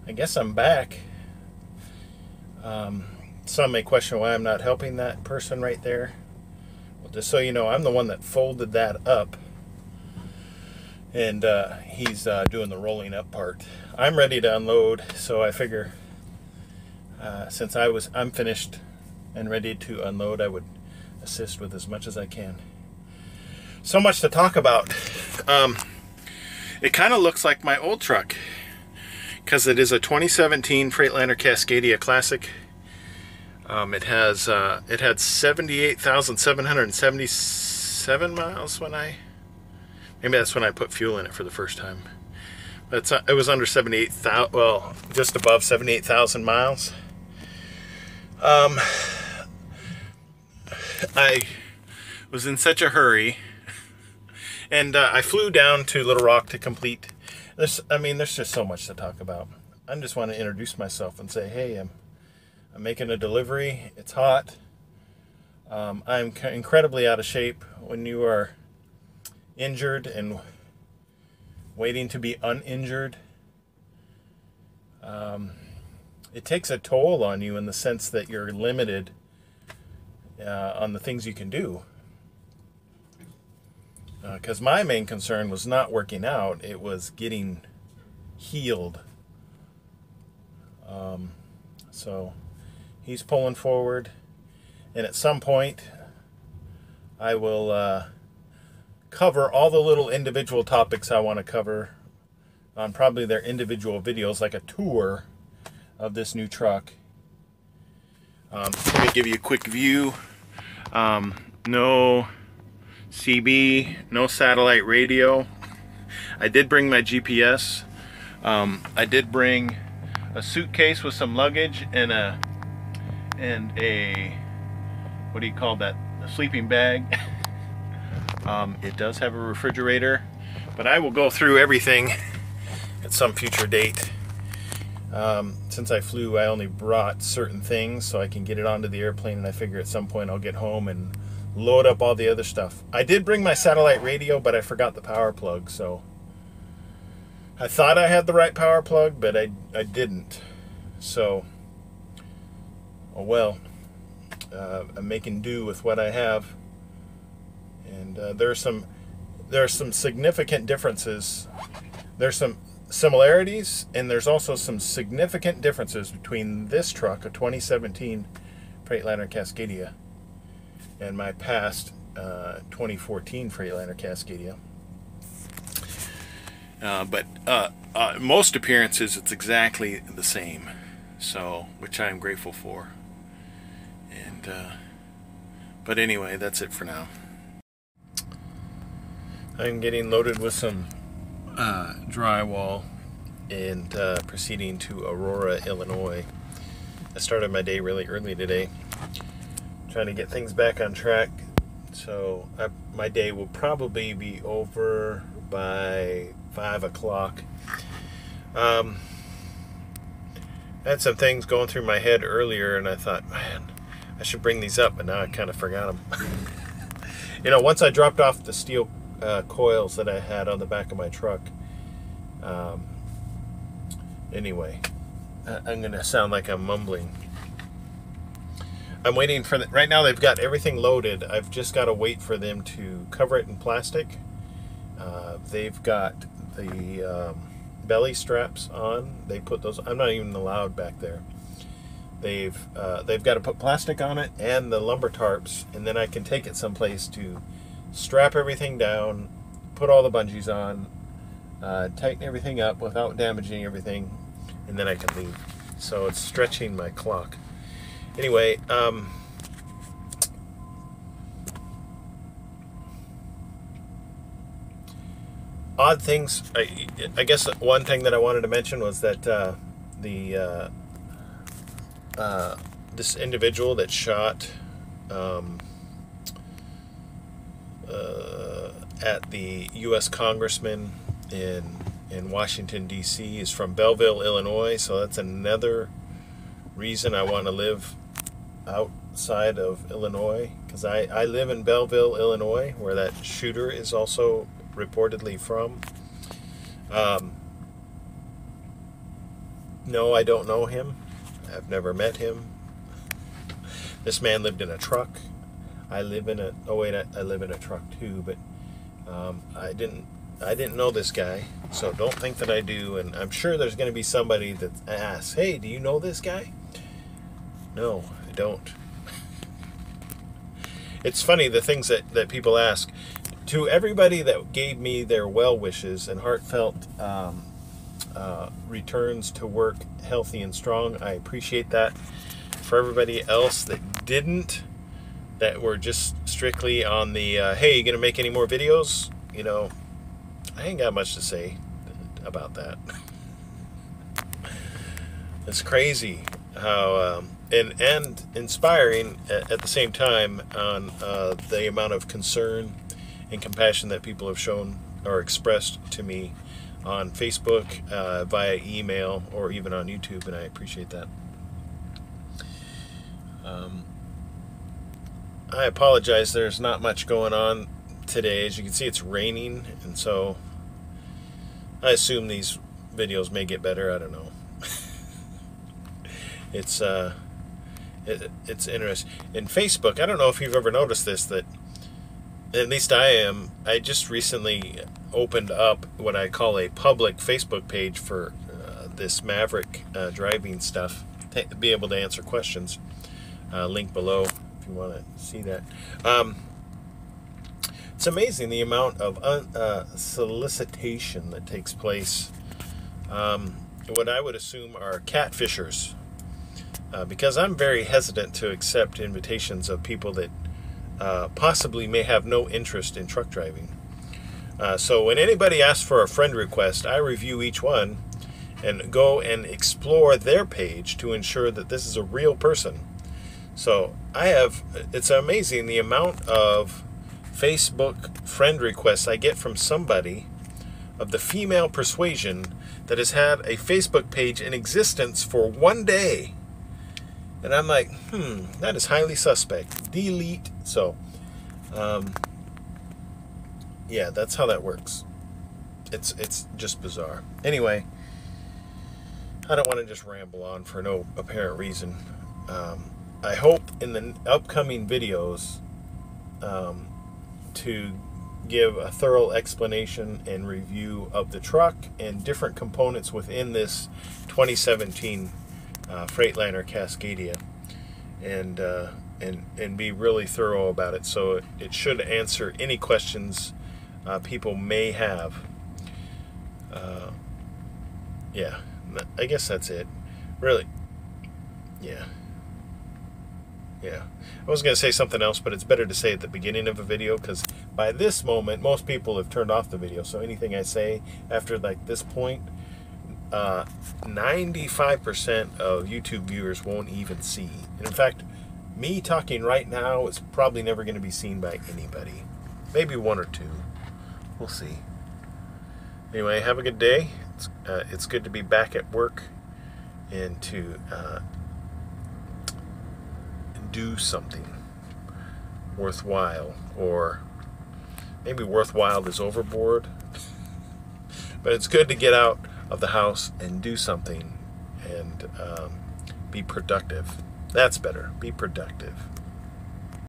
I guess I'm back. Some may question why I'm not helping that person right there. Well, just so you know, I'm the one that folded that up, and he's doing the rolling up part. I'm ready to unload, so I figure since I'm finished and ready to unload, I would assist with as much as I can. So much to talk about. It kind of looks like my old truck, because it is a 2017 Freightliner Cascadia Classic. It had 78,777 miles maybe that's when I put fuel in it for the first time. But it was under 78,000, well, just above 78,000 miles. I was in such a hurry, and I flew down to Little Rock to complete this. I mean, there's just so much to talk about. I just want to introduce myself and say, hey, I'm making a delivery. It's hot. I'm incredibly out of shape. When you are injured and waiting to be uninjured, it takes a toll on you in the sense that you're limited on the things you can do. Because my main concern was not working out, it was getting healed. So he's pulling forward, and at some point I will cover all the little individual topics I want to cover on probably their individual videos, like a tour of this new truck. Let me give you a quick view. No CB, no satellite radio. I did bring my GPS. I did bring a suitcase with some luggage and a what do you call that? A sleeping bag. It does have a refrigerator, but I will go through everything at some future date. Since I flew, I only brought certain things so I can get it onto the airplane, and I figure at some point I'll get home and load up all the other stuff. I did bring my satellite radio, but I forgot the power plug, so I thought I had the right power plug, but I didn't. So, oh well. I'm making do with what I have, and there are some significant differences. There's some similarities, and there's also some significant differences between this truck, a 2017 Freightliner Cascadia, and my past 2014 Freightliner Cascadia. But most appearances, it's exactly the same, so which I'm grateful for. And but anyway, that's it for now. I'm getting loaded with some drywall and proceeding to Aurora, Illinois. I started my day really early today, trying to get things back on track. So my day will probably be over by 5 o'clock. I had some things going through my head earlier, and I thought, man, I should bring these up, but now I kind of forgot them. You know, once I dropped off the steel coils that I had on the back of my truck. Anyway, I'm going to sound like I'm mumbling. I'm waiting for right now they've got everything loaded. I've just got to wait for them to cover it in plastic. They've got the belly straps on. They put those. I'm not even allowed back there. They've got to put plastic on it and the lumber tarps, and then I can take it someplace to strap everything down, put all the bungees on, tighten everything up without damaging everything, and then I can leave. So it's stretching my clock. Anyway, odd things. I guess one thing that I wanted to mention was that this individual that shot at the U.S. congressman in Washington, D.C. is from Belleville, Illinois. So that's another reason I want to live outside of Illinois, because I live in Belleville, Illinois, where that shooter is also reportedly from. No, I don't know him. I've never met him. This man lived in a truck. I live in a, oh wait, I live in a truck too, but I didn't know this guy, so don't think that I do. And I'm sure there's going to be somebody that asks, hey, do you know this guy? No, I don't. It's funny, the things that people ask. To everybody that gave me their well wishes and heartfelt returns to work healthy and strong, I appreciate that. For everybody else that didn't, that were just strictly on the, hey, you gonna make any more videos? You know, I ain't got much to say about that. It's crazy how, and inspiring at the same time on the amount of concern and compassion that people have shown or expressed to me on Facebook, via email, or even on YouTube, and I appreciate that. I apologize, there's not much going on today. As you can see, it's raining, and so I assume these videos may get better. I don't know. It's interesting. In Facebook, I don't know if you've ever noticed this, that at least I just recently opened up what I call a public Facebook page for this Maverick driving stuff, to be able to answer questions. Link below if you want to see that. It's amazing the amount of solicitation that takes place. What I would assume are catfishers, because I'm very hesitant to accept invitations of people that possibly may have no interest in truck driving. So when anybody asks for a friend request, I review each one and go and explore their page to ensure that this is a real person. So it's amazing the amount of Facebook friend requests I get from somebody of the female persuasion that has had a Facebook page in existence for 1 day. And I'm like, that is highly suspect. Delete. So, yeah, that's how that works. It's just bizarre. Anyway, I don't want to just ramble on for no apparent reason. I hope in the upcoming videos to give a thorough explanation and review of the truck and different components within this 2017 Freightliner Cascadia, and be really thorough about it, so it should answer any questions people may have. Yeah, I guess that's it. Really, yeah. I was going to say something else, but it's better to say at the beginning of a video, because by this moment, most people have turned off the video, so anything I say after like this point, 95% of YouTube viewers won't even see. And in fact, me talking right now is probably never going to be seen by anybody. Maybe one or two. We'll see. Anyway, have a good day. It's good to be back at work and to do something worthwhile, or maybe worthwhile is overboard. But it's good to get out of the house and do something and be productive. That's better. Be productive.